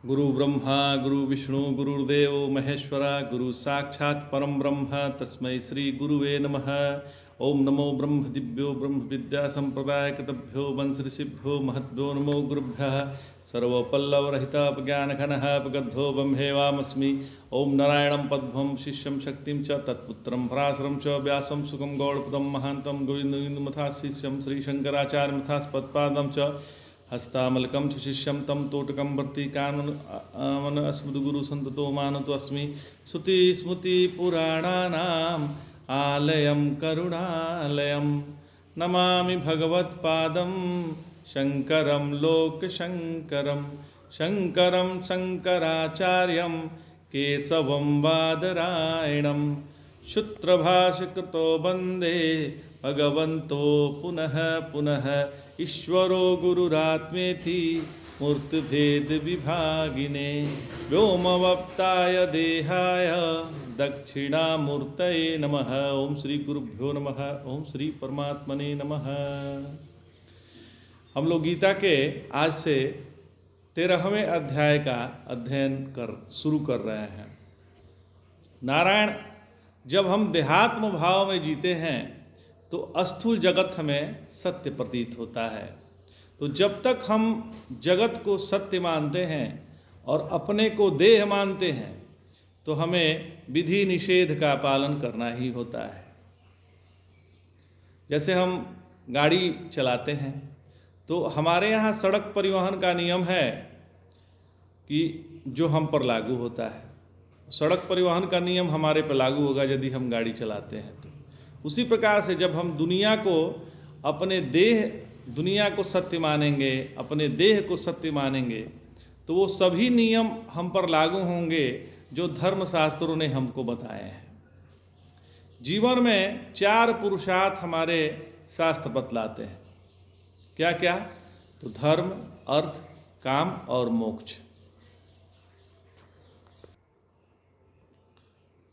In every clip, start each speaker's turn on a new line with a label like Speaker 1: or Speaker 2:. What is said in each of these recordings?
Speaker 1: गुरु ब्रह्मा गुरु विष्णु गुरुर्देव महेश्वरा गुरु साक्षात् परम ब्रह्म तस्मै श्री गुरुवे नमः। ओम नमो ब्रह्म दिव्यो ब्रह्म विद्या संप्रदाय कृतभ्यो वंश ऋषिभ्यो महद्भ्यो नमो गुरुभ्यः। सर्वपल्लवरहितापज्ञानघनः अपगद्धो ब्रह्मेवामस्मि। ओम नारायणं पद्मं शिष्यं शक्तिं च तत्पुत्रं पराशरं च व्यासं सुखं गौड़पदं महान्तं गोविन्दमथा शिष्यं श्रीशंकराचार्यमथास्पत्पादं च हस्तामलकं च शिष्यं तं तोटकं वर्तिकानन अस्मद्गुरु सन्ततो मानतो अस्मि। श्रुतिस्मृतिपुराणानाम् आलयं करुणालयं नमामि भगवत्पादं शङ्करं लोकशङ्करं। शङ्करं शङ्कराचार्यं केशवं बादरायणं सूत्रभाष्यकृतो वन्दे भगवन्तो पुनः पुनः। ईश्वरो गुरुरात्मेति मूर्तिभेदविभागिने व्योमवप्ताय देहाय दक्षिणामूर्तये नमः। ओम श्री गुरुभ्यो नमः। ओम श्री परमात्मने नमः। हम लोग गीता के आज से 13वें अध्याय का अध्ययन शुरू कर रहे हैं। नारायण, जब हम देहात्म भाव में जीते हैं तो अस्थूल जगत हमें सत्य प्रतीत होता है। तो जब तक हम जगत को सत्य मानते हैं और अपने को देह मानते हैं तो हमें विधि निषेध का पालन करना ही होता है। जैसे हम गाड़ी चलाते हैं तो हमारे यहाँ सड़क परिवहन का नियम है कि जो हम पर लागू होता है। सड़क परिवहन का नियम हमारे पर लागू होगा यदि हम गाड़ी चलाते हैं तो। उसी प्रकार से जब हम दुनिया को सत्य मानेंगे, अपने देह को सत्य मानेंगे, तो वो सभी नियम हम पर लागू होंगे जो धर्म शास्त्रों ने हमको बताए हैं। जीवन में 4 पुरुषार्थ हमारे शास्त्र बतलाते हैं। क्या क्या? तो धर्म, अर्थ, काम और मोक्ष।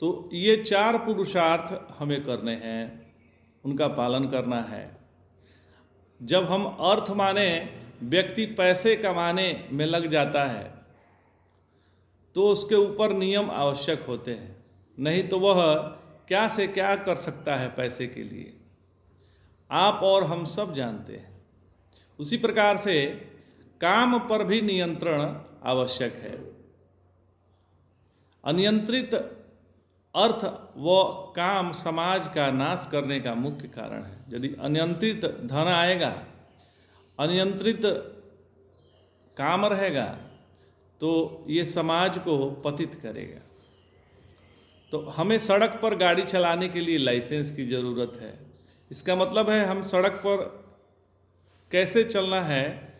Speaker 1: तो ये 4 पुरुषार्थ हमें करने हैं, उनका पालन करना है। जब हम अर्थ माने, व्यक्ति पैसे कमाने में लग जाता है तो उसके ऊपर नियम आवश्यक होते हैं, नहीं तो वह क्या से क्या कर सकता है पैसे के लिए, आप और हम सब जानते हैं। उसी प्रकार से काम पर भी नियंत्रण आवश्यक है। अनियंत्रित अर्थ व काम समाज का नाश करने का मुख्य कारण है। यदि अनियंत्रित धन आएगा, अनियंत्रित काम रहेगा तो ये समाज को पतित करेगा। तो हमें सड़क पर गाड़ी चलाने के लिए लाइसेंस की ज़रूरत है। इसका मतलब है हम सड़क पर कैसे चलना है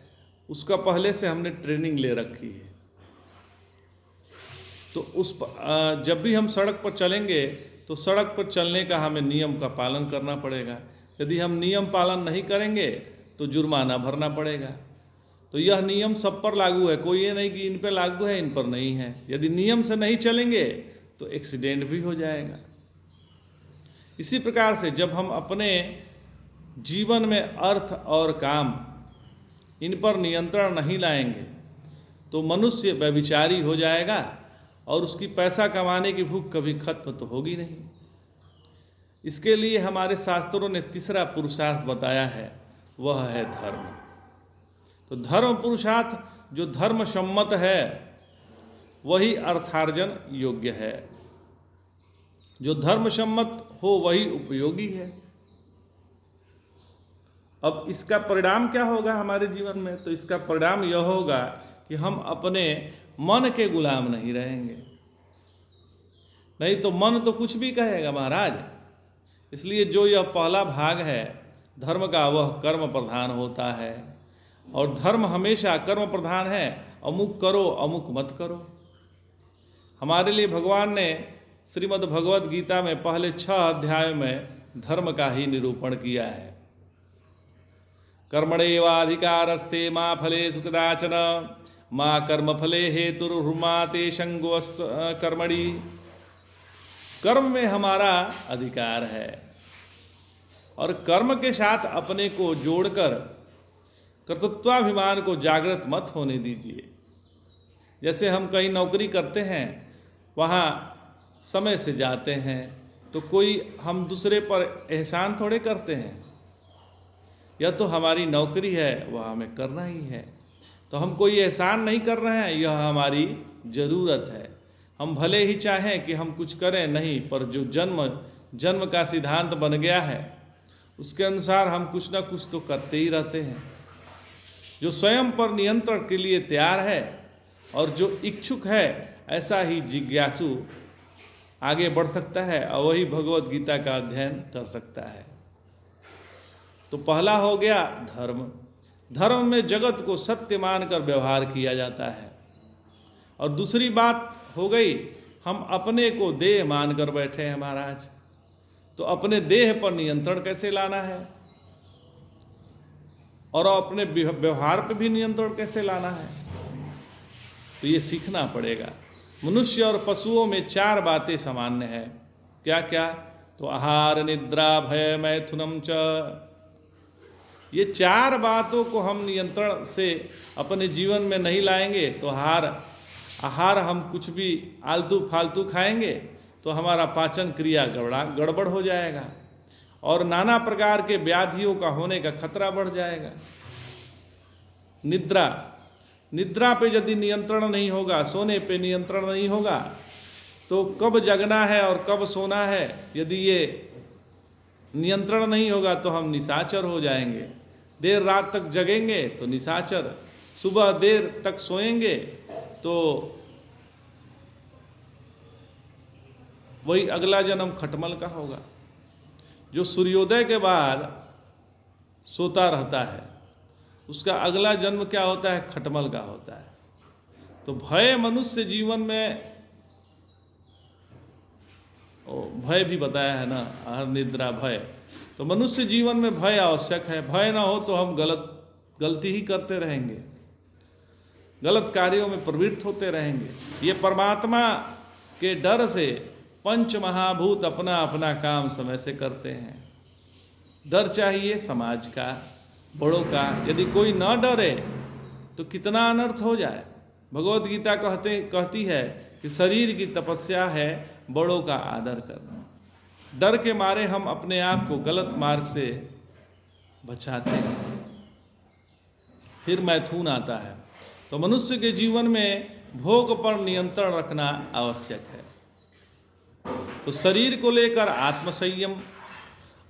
Speaker 1: उसका पहले से हमने ट्रेनिंग ले रखी है। तो जब भी हम सड़क पर चलेंगे तो सड़क पर चलने का हमें नियम का पालन करना पड़ेगा। यदि हम नियम पालन नहीं करेंगे तो जुर्माना भरना पड़ेगा। तो यह नियम सब पर लागू है, कोई ये नहीं कि इन पर लागू है इन पर नहीं है। यदि नियम से नहीं चलेंगे तो एक्सीडेंट भी हो जाएगा। इसी प्रकार से जब हम अपने जीवन में अर्थ और काम इन पर नियंत्रण नहीं लाएंगे तो मनुष्य व्यभिचारी हो जाएगा और उसकी पैसा कमाने की भूख कभी खत्म तो होगी नहीं। इसके लिए हमारे शास्त्रों ने तीसरा पुरुषार्थ बताया है, वह है धर्म। तो धर्म पुरुषार्थ जो धर्म सम्मत है वही अर्थार्जन योग्य है, जो धर्म सम्मत हो वही उपयोगी है। अब इसका परिणाम क्या होगा हमारे जीवन में? तो इसका परिणाम यह होगा कि हम अपने मन के गुलाम नहीं रहेंगे। नहीं तो मन तो कुछ भी कहेगा महाराज। इसलिए जो यह पहला भाग है धर्म का, वह कर्म प्रधान होता है और धर्म हमेशा कर्म प्रधान है। अमुक करो, अमुक मत करो। हमारे लिए भगवान ने श्रीमद् भगवद गीता में पहले 6 अध्यायों में धर्म का ही निरूपण किया है। कर्मणेवाधिकारस्ते मा फलेषु कदाचन माँ कर्मफले हेतुर्मा ते संगोस्त कर्मणि। कर्म में हमारा अधिकार है और कर्म के साथ अपने को जोड़कर कर्तृत्वाभिमान को जागृत मत होने दीजिए। जैसे हम कहीं नौकरी करते हैं, वहाँ समय से जाते हैं, तो कोई हम दूसरे पर एहसान थोड़े करते हैं। यह तो हमारी नौकरी है, वह हमें करना ही है। तो हम कोई एहसान नहीं कर रहे हैं, यह हमारी ज़रूरत है। हम भले ही चाहें कि हम कुछ करें नहीं, पर जो जन्म का सिद्धांत बन गया है, उसके अनुसार हम कुछ ना कुछ तो करते ही रहते हैं। जो स्वयं पर नियंत्रण के लिए तैयार है और जो इच्छुक है, ऐसा ही जिज्ञासु आगे बढ़ सकता है और वही भगवत गीता का अध्ययन कर सकता है। तो पहला हो गया धर्म। धर्म में जगत को सत्य मानकर व्यवहार किया जाता है। और दूसरी बात हो गई, हम अपने को देह मानकर बैठे हैं महाराज। तो अपने देह पर नियंत्रण कैसे लाना है और अपने व्यवहार पर भी नियंत्रण कैसे लाना है, तो ये सीखना पड़ेगा। मनुष्य और पशुओं में 4 बातें सामान्य है। क्या क्या? तो आहार, निद्रा, भय, मैथुनम च। ये 4 बातों को हम नियंत्रण से अपने जीवन में नहीं लाएंगे तो आहार हम कुछ भी आलतू फालतू खाएंगे तो हमारा पाचन क्रिया गड़बड़ हो जाएगा और नाना प्रकार के व्याधियों का होने का खतरा बढ़ जाएगा। निद्रा पे यदि नियंत्रण नहीं होगा, सोने पे नियंत्रण नहीं होगा, तो कब जगना है और कब सोना है, यदि ये नियंत्रण नहीं होगा तो हम निशाचर हो जाएंगे। देर रात तक जगेंगे तो निशाचर, सुबह देर तक सोएंगे तो वही अगला जन्म खटमल का होगा। जो सूर्योदय के बाद सोता रहता है, उसका अगला जन्म क्या होता है? खटमल का होता है। तो भय मनुष्य जीवन में, भय भी बताया है ना, आहार, निद्रा, भय। तो मनुष्य जीवन में भय आवश्यक है। भय ना हो तो हम गलती ही करते रहेंगे, गलत कार्यों में प्रवृत्त होते रहेंगे। ये परमात्मा के डर से 5 महाभूत अपना अपना काम समय से करते हैं। डर चाहिए समाज का, बड़ों का। यदि कोई न डरे तो कितना अनर्थ हो जाए। भगवत गीता कहती है कि शरीर की तपस्या है बड़ों का आदर करना। डर के मारे हम अपने आप को गलत मार्ग से बचाते हैं। फिर मैथुन आता है। तो मनुष्य के जीवन में भोग पर नियंत्रण रखना आवश्यक है। तो शरीर को लेकर आत्मसंयम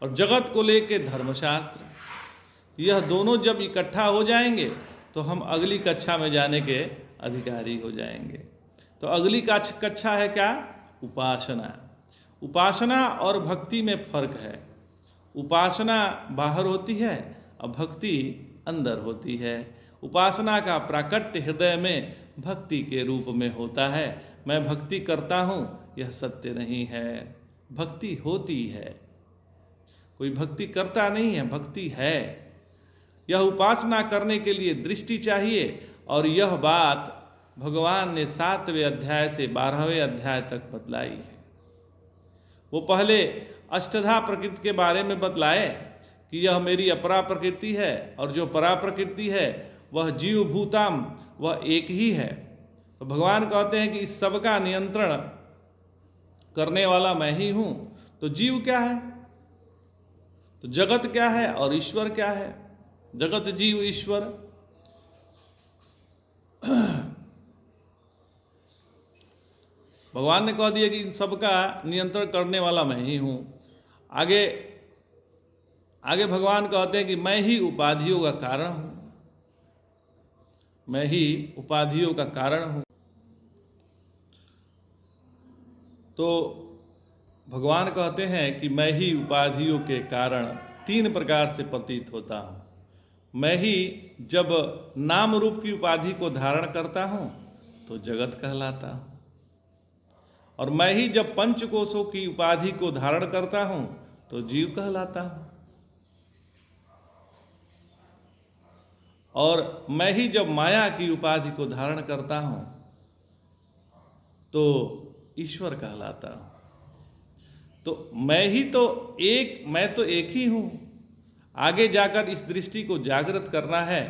Speaker 1: और जगत को लेकर धर्मशास्त्र, यह दोनों जब इकट्ठा हो जाएंगे तो हम अगली कक्षा में जाने के अधिकारी हो जाएंगे। तो अगली कक्षा है क्या? उपासना। उपासना और भक्ति में फर्क है। उपासना बाहर होती है और भक्ति अंदर होती है। उपासना का प्राकट्य हृदय में भक्ति के रूप में होता है। मैं भक्ति करता हूँ, यह सत्य नहीं है। भक्ति होती है, कोई भक्ति करता नहीं है, भक्ति है। यह उपासना करने के लिए दृष्टि चाहिए और यह बात भगवान ने 7वें अध्याय से 12वें अध्याय तक बतलाई है। वो पहले अष्टधा प्रकृति के बारे में बतलाए कि यह मेरी अपरा प्रकृति है और जो परा प्रकृति है वह जीव भूताम, वह एक ही है। तो भगवान कहते हैं कि इस सब का नियंत्रण करने वाला मैं ही हूँ। तो जीव क्या है, तो जगत क्या है और ईश्वर क्या है? जगत, जीव, ईश्वर। भगवान ने कह दिया कि इन सब का नियंत्रण करने वाला मैं ही हूँ। आगे भगवान कहते हैं कि मैं ही उपाधियों का कारण हूँ, मैं ही उपाधियों का कारण हूँ। तो भगवान कहते हैं कि मैं ही उपाधियों के कारण 3 प्रकार से प्रतीत होता हूँ। मैं ही जब नाम रूप की उपाधि को धारण करता हूँ तो जगत कहलाता हूँ, और मैं ही जब पंचकोशों की उपाधि को धारण करता हूँ तो जीव कहलाता हूँ, और मैं ही जब माया की उपाधि को धारण करता हूँ तो ईश्वर कहलाता हूँ। तो मैं तो एक ही हूँ। आगे जाकर इस दृष्टि को जागृत करना है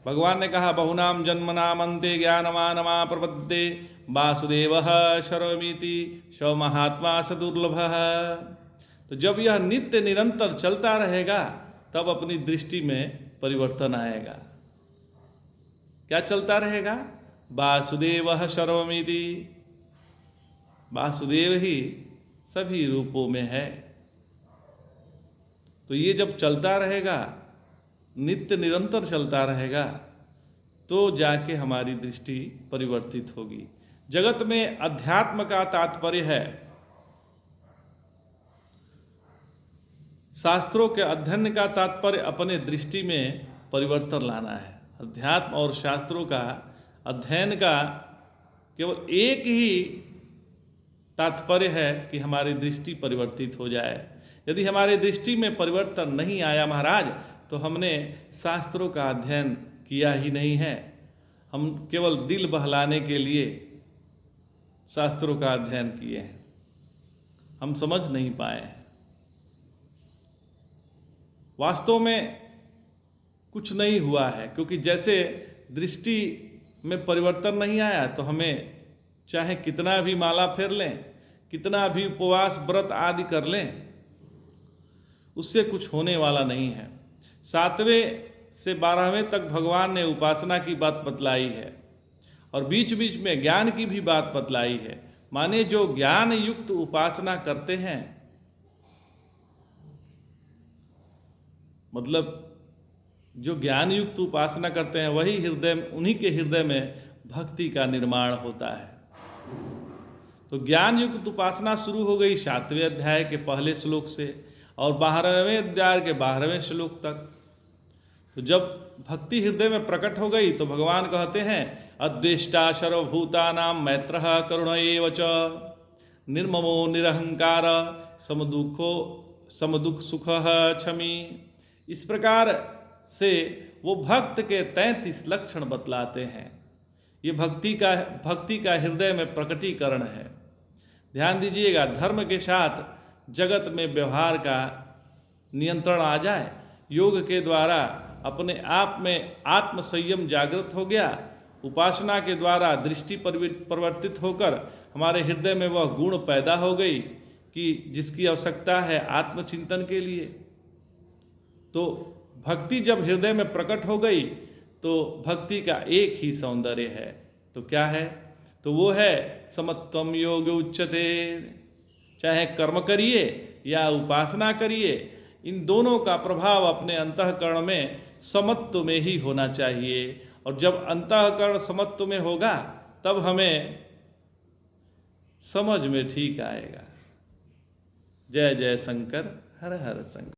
Speaker 1: भगवान ने कहा बहुनाम जन्मनाम अन्ते ज्ञानमानमा प्रपद्ये वासुदेवः सर्वमिति स महात्मा स दुर्लभः। तो जब यह नित्य निरंतर चलता रहेगा तब अपनी दृष्टि में परिवर्तन आएगा। क्या चलता रहेगा? वासुदेवः सर्वमिति, वासुदेव ही सभी रूपों में है। तो ये जब चलता रहेगा, नित्य निरंतर चलता रहेगा, तो जाके हमारी दृष्टि परिवर्तित होगी। जगत में अध्यात्म का तात्पर्य है शास्त्रों के अध्ययन का तात्पर्य अपने दृष्टि में परिवर्तन लाना है। अध्यात्म और शास्त्रों का अध्ययन का केवल एक ही तात्पर्य है कि हमारी दृष्टि परिवर्तित हो जाए। यदि हमारी दृष्टि में परिवर्तन नहीं आया महाराज, तो हमने शास्त्रों का अध्ययन किया ही नहीं है। हम केवल दिल बहलाने के लिए शास्त्रों का अध्ययन किए हैं, हम समझ नहीं पाए हैं। वास्तव में कुछ नहीं हुआ है, क्योंकि जैसे दृष्टि में परिवर्तन नहीं आया तो हमें चाहे कितना भी माला फेर लें, कितना भी उपवास व्रत आदि कर लें, उससे कुछ होने वाला नहीं है। 7वें से 12वें तक भगवान ने उपासना की बात बतलाई है और बीच बीच में ज्ञान की भी बात बतलाई है। माने जो ज्ञान युक्त उपासना करते हैं, मतलब जो ज्ञान युक्त उपासना करते हैं वही उन्हीं के हृदय में भक्ति का निर्माण होता है। तो ज्ञान युक्त उपासना शुरू हो गई 7वें अध्याय के पहले श्लोक से और 12वें अध्याय के 12वें श्लोक तक। तो जब भक्ति हृदय में प्रकट हो गई तो भगवान कहते हैं अद्वेष्टा सर्वभूतानां मैत्रः करुण एव च निर्ममो निरहंकार समदुख सुखः क्षमी। इस प्रकार से वो भक्त के 33 लक्षण बतलाते हैं। ये भक्ति का हृदय में प्रकटीकरण है। ध्यान दीजिएगा, धर्म के साथ जगत में व्यवहार का नियंत्रण आ जाए, योग के द्वारा अपने आप में आत्म संयम जागृत हो गया, उपासना के द्वारा दृष्टि परिवर्तित होकर हमारे हृदय में वह गुण पैदा हो गई कि जिसकी आवश्यकता है आत्मचिंतन के लिए। तो भक्ति जब हृदय में प्रकट हो गई तो भक्ति का एक ही सौंदर्य है। तो क्या है? तो वो है समत्वम योग उच्यते। चाहे कर्म करिए या उपासना करिए, इन दोनों का प्रभाव अपने अंतःकरण में समत्व में ही होना चाहिए। और जब अंतःकरण समत्व में होगा तब हमें समझ में ठीक आएगा। जय जय शंकर, हर हर शंकर।